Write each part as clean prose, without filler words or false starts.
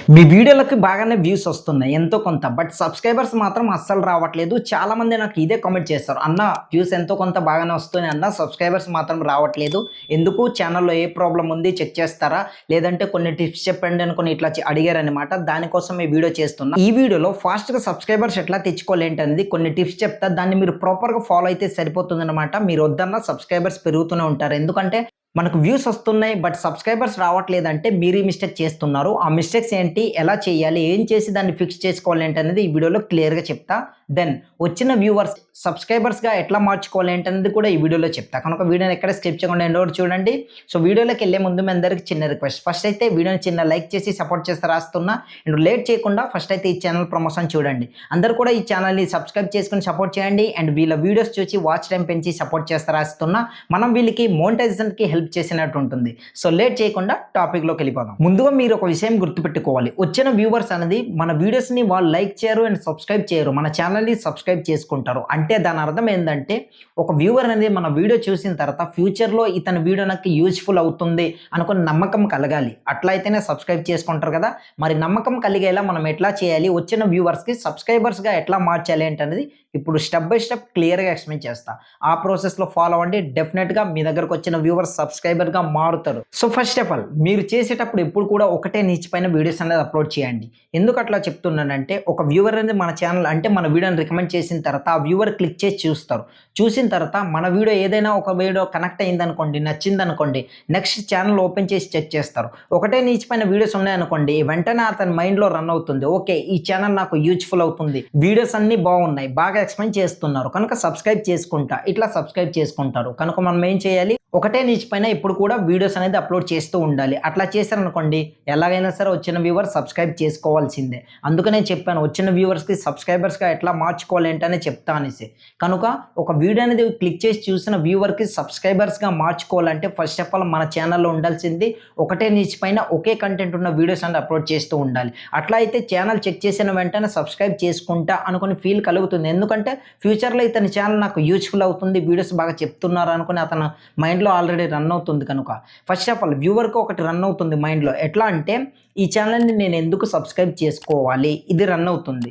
మీ వీడియోలకి బాగానే వ్యూస్ వస్తున్నాయి ఎంతో కొంత. బట్ సబ్స్క్రైబర్స్ మాత్రం అస్సలు రావట్లేదు. చాలామంది నాకు ఇదే కామెంట్ చేస్తారు. అన్న వ్యూస్ ఎంతో కొంత బాగానే వస్తున్నాయి అన్న, సబ్స్క్రైబర్స్ మాత్రం రావట్లేదు. ఎందుకు ఛానల్‌లో ఏ ప్రాబ్లమ్ ఉంది చెక్ చేస్తారా? లేదంటే కొన్ని టిప్స్ చెప్పండి అనుకోని ఇట్లా అడిగారనమాట. దానికోసం ఈ వీడియో చేస్తున్నా. ఈ వీడియోలో ఫాస్ట్‌గా సబ్స్క్రైబర్స్ ఎట్లా తెచ్చుకోవాలి ఏంటనేది కొన్ని టిప్స్ చెప్తా. దాన్ని మీరు ప్రాపర్‌గా ఫాలో అయితే సరిపోతుందనమాట. మీరు వద్దన్నా సబ్స్క్రైబర్స్ పెరుగుతూనే ఉంటారు. ఎందుకంటే మనకు వ్యూస్ వస్తున్నాయి బట్ సబ్స్క్రైబర్స్ రావట్లేదంటే మీరు ఈ మిస్టేక్ చేస్తున్నారు. ఆ మిస్టేక్స్ ఏంటి? ఎలా చేయాలి? ఏం చేసి దాన్ని ఫిక్స్ చేసుకోవాలి ఏంటనేది ఈ వీడియోలో క్లియర్‌గా చెప్తా. దెన్ వచ్చిన వ్యూవర్స్ సబ్స్క్రైబర్స్‌గా ఎట్లా మార్చుకోవాలి ఏంటనేది కూడా ఈ వీడియోలో చెప్తా. కనుక వీడియోని ఎక్కడ స్కిప్ చేయకుండా ఎండ్ వరకు చూడండి. సో వీడియోలోకి వెళ్ళే ముందు మీ అందరికి చిన్న రిక్వెస్ట్. ఫస్ట్ అయితే వీడియోని చిన్న లైక్ చేసి సపోర్ట్ చేస్తే రాస్తున్నా. అండ్ లేట్ చేయకుండా ఫస్ట్ అయితే ఈ ఛానల్ ప్రమోషన్ చూడండి. అందరూ కూడా ఈ ఛానల్‌ని సబ్స్క్రైబ్ చేసుకొని సపోర్ట్ చేయండి. అండ్ వీళ్ళ వీడియోస్ చూసి వాచ్ టైం పెంచి సపోర్ట్ చేస్తే రాస్తున్నా. మనం వీళ్ళకి మోనిటైజేషన్‌కి హెల్ప్ చేసినట్టు ఉంటుంది. సో లేట్ చేయకుండా టాపిక్‌లోకి వెళ్ళిపోదాం. ముందుగా మీరు ఒక విషయం గుర్తుపెట్టుకోవాలి. వచ్చిన వ్యూవర్స్ అనేది మన వీడియోస్‌ని వాళ్ళు లైక్ చేయరు అండ్ సబ్స్క్రైబ్ చేయరు. మన ఛానల్‌ని సబ్స్క్రైబ్ చేసుకుంటారు. అంటే దాని అర్థం ఏందంటే ఒక వ్యూవర్ అనేది మన వీడియో చూసిన తర్వాత ఫ్యూచర్‌లో ఇతని వీడియో నాకు యూజ్‌ఫుల్ అవుతుంది అనుకుని నమ్మకం కలగాలి. అట్లా అయితేనే సబ్స్క్రైబ్ చేసుకుంటారు కదా! మరి నమ్మకం కలిగేలా మనం ఎట్లా చేయాలి? వచ్చిన వ్యూవర్స్‌కి సబ్స్క్రైబర్స్‌గా ఎట్లా మార్చాలి ఏంటనేది ఇప్పుడు స్టెప్ బై స్టెప్ క్లియర్‌గా ఎక్స్‌ప్లెయిన్ చేస్తా. ఆ ప్రాసెస్‌లో ఫాలో అవ్వండి. డెఫినెట్‌గా మీ దగ్గరకు వచ్చిన వ్యూవర్స్ సబ్స్క్రైబర్‌గా మారుతారు. సో ఫస్ట్ ఆఫ్ ఆల్ మీరు చేసేటప్పుడు ఎప్పుడు కూడా ఒకటే నిచ్ పైన వీడియోస్ అనేది అప్లోడ్ చేయండి. ఎందుకు అట్లా చెప్తున్నానంటే ఒక వ్యూవర్ అనేది మన ఛానల్ అంటే మన వీడియోని రికమెండ్ చేసిన తర్వాత ఆ వ్యూవర్ క్లిక్ చేసి చూస్తారు. చూసిన తర్వాత మన వీడియో ఏదైనా ఒక వీడియో కనెక్ట్ అయిందనుకోండి, నచ్చిందనుకోండి, నెక్స్ట్ ఛానల్ ఓపెన్ చేసి చెక్ చేస్తారు. ఒకటే నిచ్ పైన వీడియోస్ ఉన్నాయనుకోండి, వెంటనే అతని మైండ్‌లో రన్ అవుతుంది. ఓకే, ఈ ఛానల్ నాకు యూజ్‌ఫుల్ అవుతుంది. వీడియోస్ అన్నీ బాగున్నాయి. బాగా ఎక్స్‌ప్లెయిన్ చేస్తున్నారు. కనుక సబ్స్క్రైబ్ చేసుకుంటా. ఇట్లా సబ్స్క్రైబ్ చేసుకుంటారు. కనుక మనం ఏం చేయాలి? ఒకటే నిచ్ పైన ఎప్పుడు కూడా వీడియోస్ అనేది అప్లోడ్ చేస్తూ ఉండాలి. అట్లా చేశారనుకోండి ఎలాగైనా సరే వచ్చిన వ్యూవర్ సబ్స్క్రైబ్ చేసుకోవాల్సిందే. అందుకనే చెప్పాను వచ్చిన వ్యూవర్స్‌కి సబ్స్క్రైబర్స్‌గా ఎట్లా మార్చుకోవాలి ఏంటనే చెప్తా అనేసి. కనుక ఒక వీడియో అనేది క్లిక్ చేసి చూసిన వ్యూవర్‌కి సబ్స్క్రైబర్స్‌గా మార్చుకోవాలంటే ఫస్ట్ ఆఫ్ ఆల్ మన ఛానల్‌లో ఉండాల్సింది ఒకటే నిచ్ పైన ఒకే కంటెంట్ ఉన్న వీడియోస్ అనేది అప్లోడ్ చేస్తూ ఉండాలి. అట్లా అయితే ఛానల్ చెక్ చేసిన వెంటనే సబ్స్క్రైబ్ చేసుకుంటా అనుకుని ఫీల్ కలుగుతుంది. ఎందుకంటే ఫ్యూచర్‌లో ఇతని ఛానల్ నాకు యూజ్‌ఫుల్ అవుతుంది. వీడియోస్ బాగా చెప్తున్నారు అనుకుని అతను మైండ్‌లో ఆల్రెడీ రన్ అవుతుంది కనుక ఫస్ట్ ఆఫ్ ఆల్ వ్యూవర్‌కి ఒకటి రన్ అవుతుంది మైండ్‌లో. ఎట్లా అంటే ఈ ఛానల్‌ని నేను ఎందుకు సబ్స్క్రైబ్ చేసుకోవాలి? ఇది రన్ అవుతుంది.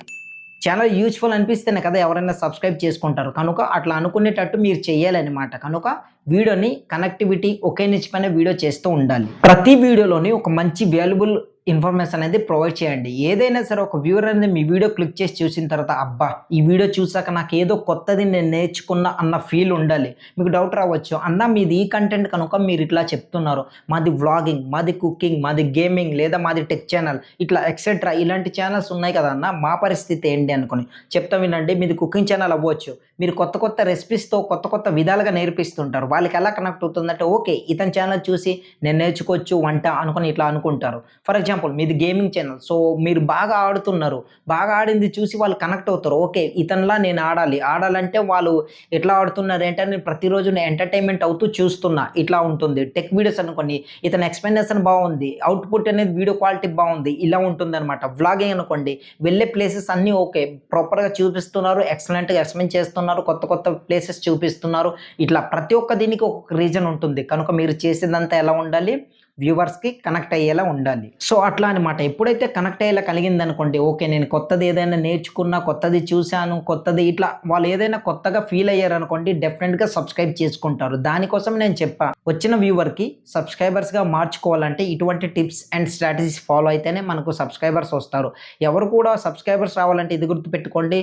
ఛానల్ యూజ్‌ఫుల్ అనిపిస్తేనే కదా ఎవరైనా సబ్స్క్రైబ్ చేసుకుంటారు. కనుక అట్లా అనుకునేటట్టు మీరు చేయాలనమాట. కనుక వీడియోని కనెక్టివిటీ ఒకే నిచ్ పైన వీడియో చేస్తూ ఉండాలి. ప్రతి వీడియోలోని ఒక మంచి వాల్యుబుల్ ఇన్ఫర్మేషన్ అనేది ప్రొవైడ్ చేయండి. ఏదైనా సరే ఒక వ్యూవర్ అనేది మీ వీడియో క్లిక్ చేసి చూసిన తర్వాత అబ్బా! ఈ వీడియో చూసాక నాకు ఏదో కొత్తది నేను నేర్చుకున్నా అన్న ఫీల్ ఉండాలి. మీకు డౌట్ రావచ్చు. అన్న మీది ఈ కంటెంట్ కనుక మీరు ఇట్లా చెప్తున్నారు. మాది వ్లాగింగ్, మాది కుకింగ్, మాది గేమింగ్ లేదా మాది టెక్ ఛానల్ ఇట్లా ఎక్సెట్రా ఇలాంటి ఛానల్స్ ఉన్నాయి కదా అన్న, మా పరిస్థితి ఏంటి అనుకోని చెప్తా వినండి. మీది కుకింగ్ ఛానల్ అవ్వచ్చు. మీరు కొత్త కొత్త రెసిపీస్‌తో కొత్త కొత్త విధాలుగా నేర్పిస్తుంటారు. వాళ్ళకి ఎలా కనెక్ట్ అవుతుందంటే ఓకే, ఇతని ఛానల్ చూసి నేను నేర్చుకోవచ్చు వంట అనుకుని ఇట్లా అనుకుంటారు. ఫర్ ఎగ్జాంపుల్ మీది గేమింగ్ ఛానల్. సో మీరు బాగా ఆడుతున్నారు. బాగా ఆడింది చూసి వాళ్ళు కనెక్ట్ అవుతారు. ఓకే, ఇతనిలా నేను ఆడాలి. ఆడాలంటే వాళ్ళు ఎట్లా ఆడుతున్నారు ఏంటని ప్రతిరోజు నేను ఎంటర్‌టైన్‌మెంట్ అవుతూ చూస్తున్నా. ఇట్లా ఉంటుంది. టెక్ వీడియోస్ అనుకోండి, ఇతని ఎక్స్‌ప్లనేషన్ బాగుంది. అవుట్‌పుట్ అనేది వీడియో క్వాలిటీ బాగుంది. ఇలా ఉంటుందన్నమాట. వ్లాగింగ్ అనుకోండి, వెళ్ళే ప్లేసెస్ అన్నీ ఓకే, ప్రాపర్‌గా చూపిస్తున్నారు. ఎక్సలెంట్‌గా ఎక్స్‌ప్లెయిన్ చేస్తున్నారు. కొత్త కొత్త ప్లేసెస్ చూపిస్తున్నారు. ఇట్లా ప్రతి ఒక్క దీనికి ఒక్కొక్క రీజన్ ఉంటుంది. కనుక మీరు చేసేదంతా ఎలా ఉండాలి? వ్యూవర్స్‌కి కనెక్ట్ అయ్యేలా ఉండాలి. సో అట్లా అనమాట. ఎప్పుడైతే కనెక్ట్ అయ్యేలా కలిగిందనుకోండి, ఓకే, నేను కొత్తది ఏదైనా నేర్చుకున్నా, కొత్తది చూశాను, కొత్తది ఇట్లా వాళ్ళు ఏదైనా కొత్తగా ఫీల్ అయ్యారనుకోండి డెఫినెట్‌గా సబ్స్క్రైబ్ చేసుకుంటారు. దానికోసం నేను చెప్పా. వచ్చిన వ్యూవర్‌కి సబ్స్క్రైబర్స్‌గా మార్చుకోవాలంటే ఇటువంటి టిప్స్ అండ్ స్ట్రాటజీస్ ఫాలో అయితేనే మనకు సబ్స్క్రైబర్స్ వస్తారు. ఎవరు కూడా సబ్స్క్రైబర్స్ రావాలంటే ఇది గుర్తుపెట్టుకోండి.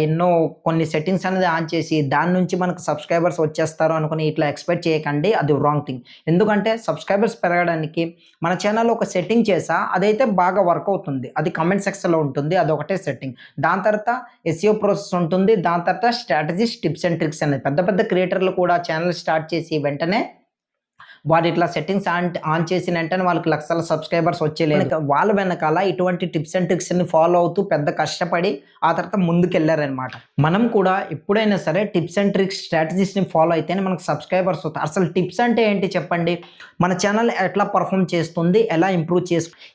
ఎన్నో కొన్ని సెట్టింగ్స్ అనేది ఆన్ చేసి దాని నుంచి మనకు సబ్స్క్రైబర్స్ వచ్చేస్తారు అనుకుని ఇట్లా ఎక్స్‌పెక్ట్ చేయకండి. అది రాంగ్ థింగ్. ఎందుకంటే సబ్స్క్రైబర్స్ పెరగడానికి మన ఛానల్‌లో ఒక సెట్టింగ్ చేసా. అదైతే బాగా వర్క్ అవుతుంది. అది కామెంట్ సెక్షన్‌లో ఉంటుంది. అదొకటే సెట్టింగ్. దాని తర్వాత ఎస్ఈఓ ప్రాసెస్ ఉంటుంది. దాని తర్వాత స్ట్రాటజీస్, టిప్స్ అండ్ ట్రిక్స్ అనేది పెద్ద పెద్ద క్రియేటర్లు కూడా ఛానల్ స్టార్ట్ చేసి వెంటనే వాడు ఇట్లా సెట్టింగ్స్ ఆన్ చేసిన వెంటనే వాళ్ళకి లక్షల సబ్స్క్రైబర్స్ వచ్చేలేదు. వాళ్ళ వెనకాల ఇటువంటి టిప్స్ అండ్ ట్రిక్స్‌ని ఫాలో అవుతూ పెద్ద కష్టపడి ఆ తర్వాత ముందుకెళ్లారనమాట. మనం కూడా ఎప్పుడైనా సరే టిప్స్ అండ్ ట్రిక్స్ స్ట్రాటజీస్‌ని ఫాలో అయితేనే మనకు సబ్స్క్రైబర్స్ వస్తారు. అసలు టిప్స్ అంటే ఏంటి చెప్పండి? మన ఛానల్ ఎట్లా పర్ఫార్మ్ చేస్తుంది? ఎలా ఇంప్రూవ్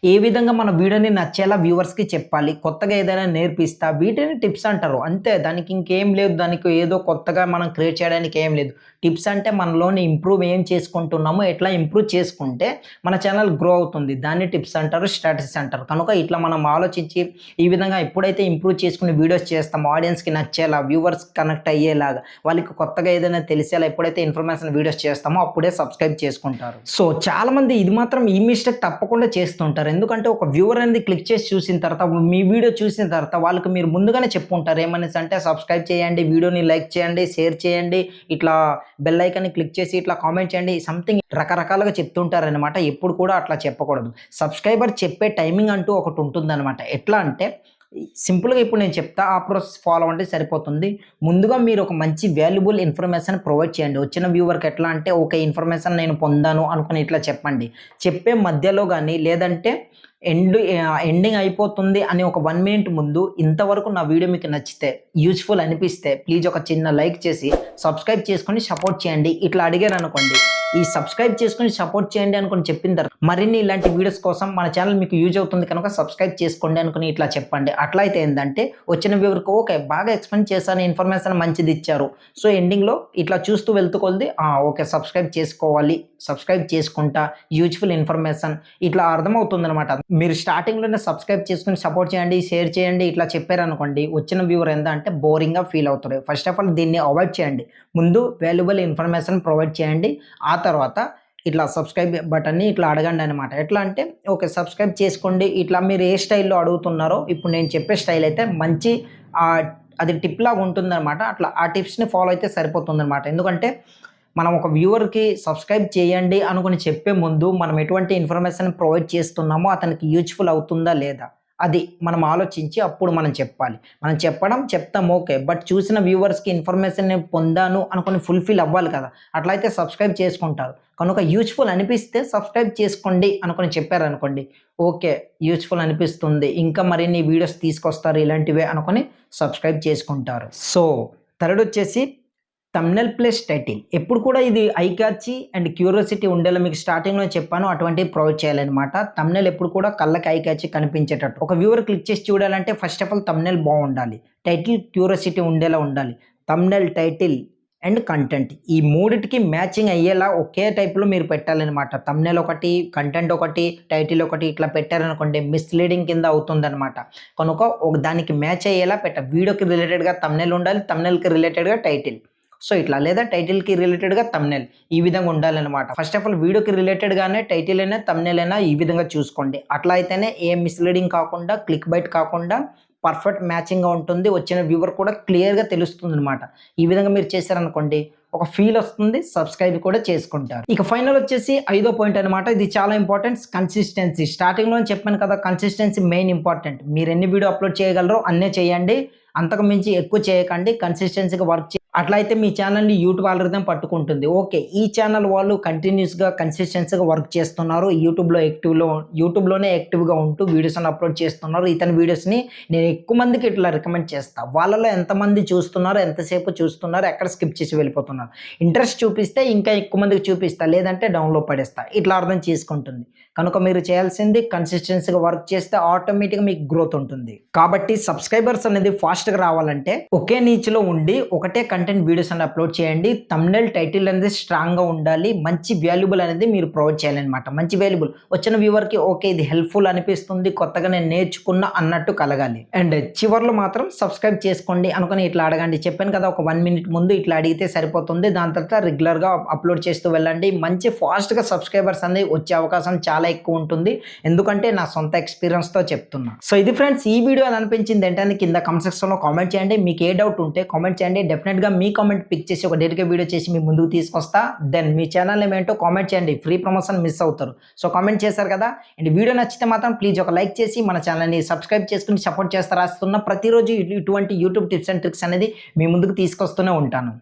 ఏ విధంగా మన వీడియోని నచ్చేలా వ్యూవర్స్‌కి చెప్పాలి? కొత్తగా ఏదైనా నేర్పిస్తా వీటిని టిప్స్ అంటారు. అంతే, దానికి ఇంకేం లేదు. దానికి ఏదో కొత్తగా మనం క్రియేట్ చేయడానికి ఏం లేదు. టిప్స్ అంటే మనలోని ఇంప్రూవ్ ఏం చేసుకుంటున్నామో మనము ఎట్లా ఇంప్రూవ్ చేసుకుంటే మన ఛానల్ గ్రో అవుతుంది. దాన్ని టిప్స్ అంటారు, స్ట్రాటజీస్ అంటారు. కనుక ఇట్లా మనం ఆలోచించి ఈ విధంగా ఎప్పుడైతే ఇంప్రూవ్ చేసుకుని వీడియోస్ చేస్తామో ఆడియన్స్‌కి నచ్చేలా, వ్యూవర్స్ కనెక్ట్ అయ్యేలాగా, వాళ్ళకి కొత్తగా ఏదైనా తెలిసేలా ఎప్పుడైతే ఇన్ఫర్మేషన్ వీడియోస్ చేస్తామో అప్పుడే సబ్స్క్రైబ్ చేసుకుంటారు. సో చాలామంది ఇది మాత్రం ఈ మిస్టేక్ తప్పకుండా చేస్తుంటారు. ఎందుకంటే ఒక వ్యూవర్ అనేది క్లిక్ చేసి చూసిన తర్వాత మీ వీడియో చూసిన తర్వాత వాళ్ళకి మీరు ముందుగానే చెప్పుంటారు. ఏమనేసి అంటే సబ్స్క్రైబ్ చేయండి, వీడియోని లైక్ చేయండి, షేర్ చేయండి, ఇట్లా బెల్ ఐకాన్ని క్లిక్ చేసి ఇట్లా కామెంట్ చేయండి, సంథింగ్ రకరకాలుగా చెప్తుంటారనమాట. ఎప్పుడు కూడా అట్లా చెప్పకూడదు. సబ్స్క్రైబర్ చెప్పే టైమింగ్ అంటూ ఒకటి ఉంటుందన్నమాట. ఎట్లా అంటే సింపుల్‌గా ఇప్పుడు నేను చెప్తా, ఆ ప్రాసెస్ ఫాలో అంటే సరిపోతుంది. ముందుగా మీరు ఒక మంచి వాల్యుబుల్ ఇన్ఫర్మేషన్ ప్రొవైడ్ చేయండి. వచ్చిన వ్యూవర్‌కి ఎట్లా అంటే ఓకే, ఇన్ఫర్మేషన్ నేను పొందాను అనుకుని ఇట్లా చెప్పండి. చెప్పే మధ్యలో గానీ లేదంటే ఎండింగ్ అయిపోతుంది అని ఒక 1 మినిట్ ముందు ఇంతవరకు నా వీడియో మీకు నచ్చితే, యూజ్‌ఫుల్ అనిపిస్తే ప్లీజ్ ఒక చిన్న లైక్ చేసి సబ్స్క్రైబ్ చేసుకొని సపోర్ట్ చేయండి. ఇట్లా అడిగారనుకోండి, ఈ సబ్స్క్రైబ్ చేసుకొని సపోర్ట్ చేయండి అనుకుని చెప్పిన తర్వాత మరిన్ని ఇలాంటి వీడియోస్ కోసం మన ఛానల్ మీకు యూజ్ అవుతుంది కనుక సబ్స్క్రైబ్ చేసుకోండి అనుకుని ఇట్లా చెప్పండి. అట్లా అయితే ఏందంటే వచ్చిన వ్యూవర్‌కి ఓకే, బాగా ఎక్స్‌ప్లెయిన్ చేశాను, ఇన్ఫర్మేషన్ మంచిది ఇచ్చారు. సో ఎండింగ్‌లో ఇట్లా చూస్తూ వెళ్తూ కొలది ఓకే, సబ్స్క్రైబ్ చేసుకోవాలి, సబ్స్క్రైబ్ చేసుకుంటా, యూజ్‌ఫుల్ ఇన్ఫర్మేషన్ ఇట్లా అర్థమవుతుందనమాట. మీరు స్టార్టింగ్‌లోనే సబ్స్క్రైబ్ చేసుకొని సపోర్ట్ చేయండి, షేర్ చేయండి ఇట్లా చెప్పారనుకోండి, వచ్చిన వ్యూవర్ ఏందంటే బోరింగ్‌గా ఫీల్ అవుతారు. ఫస్ట్ ఆఫ్ ఆల్ దీన్ని అవాయిడ్ చేయండి. ముందు వాల్యుబుల్ ఇన్ఫర్మేషన్ ప్రొవైడ్ చేయండి. ఆ తర్వాత ఇట్లా సబ్స్క్రైబ్ బటన్‌ని ఇట్లా అడగండి అనమాట. ఎట్లా అంటే ఓకే, సబ్స్క్రైబ్ చేసుకోండి. ఇట్లా మీరు ఏ స్టైల్‌లో అడుగుతున్నారో ఇప్పుడు నేను చెప్పే స్టైల్ అయితే మంచి ఆహ్, అది టిప్ లాగా ఉంటుందనమాట. అట్లా ఆ టిప్స్‌ని ఫాలో అయితే సరిపోతుందనమాట. ఎందుకంటే మనం ఒక వ్యూవర్‌కి సబ్స్క్రైబ్ చేయండి అనుకుని చెప్పే ముందు మనం ఎటువంటి ఇన్ఫర్మేషన్ ప్రొవైడ్ చేస్తున్నామో అతనికి యూజ్‌ఫుల్ అవుతుందా లేదా? అది మనం ఆలోచించి అప్పుడు మనం చెప్పాలి. మనం చెప్తాం ఓకే. బట్ చూసిన వ్యూవర్స్‌కి ఇన్ఫర్మేషన్ నేను పొందాను అనుకుని ఫుల్‌ఫిల్ అవ్వాలి కదా! అట్లయితే సబ్స్క్రైబ్ చేసుకుంటారు. కనుక యూజ్‌ఫుల్ అనిపిస్తే సబ్స్క్రైబ్ చేసుకోండి అనుకుని చెప్పారనుకోండి, ఓకే, యూజ్‌ఫుల్ అనిపిస్తుంది, ఇంకా మరిన్ని వీడియోస్ తీసుకొస్తారు ఇలాంటివే అనుకుని సబ్స్క్రైబ్ చేసుకుంటారు. సో థర్డ్ వచ్చేసి థంబ్‌నెయిల్ ప్లస్ టైటిల్. ఎప్పుడు కూడా ఇది ఐ క్యాచీ అండ్ క్యూరియాసిటీ ఉండేలా మీకు స్టార్టింగ్‌లో చెప్పాను అటువంటివి ప్రొవైడ్ చేయాలనమాట. థంబ్‌నెయిల్ ఎప్పుడు కూడా కళ్ళకి ఐ క్యాచీ కనిపించేటట్టు. ఒక వ్యూవర్ క్లిక్ చేసి చూడాలంటే ఫస్ట్ ఆఫ్ ఆల్ థంబ్‌నెయిల్ బావుండాలి. టైటిల్ క్యూరియాసిటీ ఉండేలా ఉండాలి. థంబ్‌నెయిల్, టైటిల్ అండ్ కంటెంట్ ఈ మూడిటికి మ్యాచింగ్ అయ్యేలా ఒకే టైప్‌లో మీరు పెట్టాలనమాట. థంబ్‌నెయిల్ ఒకటి, కంటెంట్ ఒకటి, టైటిల్ ఒకటి ఇట్లా పెట్టారనుకోండి మిస్‌లీడింగ్ కింద అవుతుందనమాట. కనుక దానికి మ్యాచ్ అయ్యేలా వీడియోకి రిలేటెడ్‌గా థంబ్‌నెయిల్ ఉండాలి. థంబ్‌నెయిల్‌కి రిలేటెడ్‌గా టైటిల్. సో ఇట్లా లేదా టైటిల్‌కి రిలేటెడ్‌గా థంబ్‌నెయిల్ ఈ విధంగా ఉండాలనమాట. ఫస్ట్ ఆఫ్ ఆల్ వీడియోకి రిలేటెడ్‌గానే టైటిల్ అయినా, థంబ్‌నెయిల్ అయినా ఈ విధంగా చూసుకోండి. అట్లా అయితేనే ఏ మిస్‌లీడింగ్ కాకుండా, క్లిక్ బైట్ కాకుండా పర్ఫెక్ట్ మ్యాచింగ్‌గా ఉంటుంది. వచ్చిన వ్యూవర్ కూడా క్లియర్‌గా తెలుస్తుందనమాట. ఈ విధంగా మీరు చేశారనుకోండి ఒక ఫీల్ వస్తుంది. సబ్స్క్రైబ్ కూడా చేసుకుంటారు. ఇక ఫైనల్ వచ్చేసి ఐదో పాయింట్ అనమాట. ఇది చాలా ఇంపార్టెంట్, కన్సిస్టెన్సీ. స్టార్టింగ్‌లోనే చెప్పాను కదా, కన్సిస్టెన్సీ మెయిన్ ఇంపార్టెంట్. మీరు ఎన్ని వీడియో అప్లోడ్ చేయగలరో అన్నే చేయండి. అంతకు మించి ఎక్కువ చేయకండి. కన్సిస్టెన్సీగా వర్క్ అట్లయితే మీ ఛానల్‌ని యూట్యూబ్ ఆల్గోరిథం పట్టుకుంటుంది. ఓకే, ఈ ఛానల్ వాళ్ళు కంటిన్యూస్‌గా కన్సిస్టెన్సీగా వర్క్ చేస్తున్నారు. యూట్యూబ్‌లోనే యాక్టివ్‌గా ఉంటూ వీడియోస్‌ని అప్లోడ్ చేస్తున్నారు. ఇతని వీడియోస్‌ని నేను ఎక్కువ మందికి ఇట్లా రికమెండ్ చేస్తా. వాళ్ళలో ఎంతమంది చూస్తున్నారు, ఎంతసేపు చూస్తున్నారు, ఎక్కడ స్కిప్ చేసి వెళ్ళిపోతున్నారు. ఇంట్రెస్ట్ చూపిస్తే ఇంకా ఎక్కువ మందికి చూపిస్తా, లేదంటే డౌన్‌లో పడేస్తా. ఇట్లా అర్థం చేసుకుంటుంది. కనుక మీరు చేయాల్సింది కన్సిస్టెన్సీగా వర్క్ చేస్తే ఆటోమేటిక్‌గా మీకు గ్రోత్ ఉంటుంది. కాబట్టి సబ్స్క్రైబర్స్ అనేది ఫాస్ట్‌గా రావాలంటే ఒకే నీచ్‌లో ఉండి ఒకటే కంటెంట్ వీడియోస్ అని అప్లోడ్ చేయండి. థంబ్‌నెయిల్, టైటిల్ అనేది స్ట్రాంగ్‌గా ఉండాలి. మంచి వాల్యుబుల్ అనేది మీరు ప్రొవైడ్ చేయాలనమాట. మంచి వాల్యుబుల్ వచ్చిన వ్యూవర్‌కి ఓకే, ఇది హెల్ప్‌ఫుల్ అనిపిస్తుంది, కొత్తగా నేను నేర్చుకున్నా అన్నట్టు కలగాలి. అండ్ చివర్లో మాత్రం సబ్స్క్రైబ్ చేసుకోండి అనుకుని ఇట్లా అడగండి. చెప్పాను కదా, ఒక 1 మినిట్ ముందు ఇట్లా అడిగితే సరిపోతుంది. దాని తర్వాత రెగ్యులర్‌గా అప్లోడ్ చేస్తూ వెళ్ళండి. మంచి ఫాస్ట్‌గా సబ్స్క్రైబర్స్ అనేది వచ్చే అవకాశం చాలా ఎక్కువ ఉంటుంది. ఎందుకంటే నా సొంత ఎక్స్‌పీరియన్స్‌తో చెప్తున్నా. సో ఇది ఫ్రెండ్స్, ఈ వీడియో ఎలా అనిపించింది ఏంటని కింద కామెంట్ సెక్షన్‌లో కామెంట్ చేయండి. మీకు ఏ డౌట్ ఉంటే కామెంట్ చేయండి. డెఫినెట్‌గా మీ కామెంట్ పిక్ చేసి ఒక డెడికేటెడ్ వీడియో చేసి మీ ముందుకు తీసుకొస్తా. దెన్ మీ ఛానల్ నేమ్ ఏంటో కామెంట్ చేయండి. ఫ్రీ ప్రమోషన్ మిస్ అవుతారు. సో కామెంట్ చేశారు కదా, అండ్ వీడియో నచ్చితే మాత్రం ప్లీజ్ ఒక లైక్ చేసి మన ఛానల్‌ని సబ్స్క్రైబ్ చేసుకుని సపోర్ట్ చేస్తారా. ప్రతిరోజు ఇటువంటి యూట్యూబ్ టిప్స్ అండ్ ట్రిక్స్ అనేది మీ ముందుకు తీసుకొస్తూనే ఉంటాను.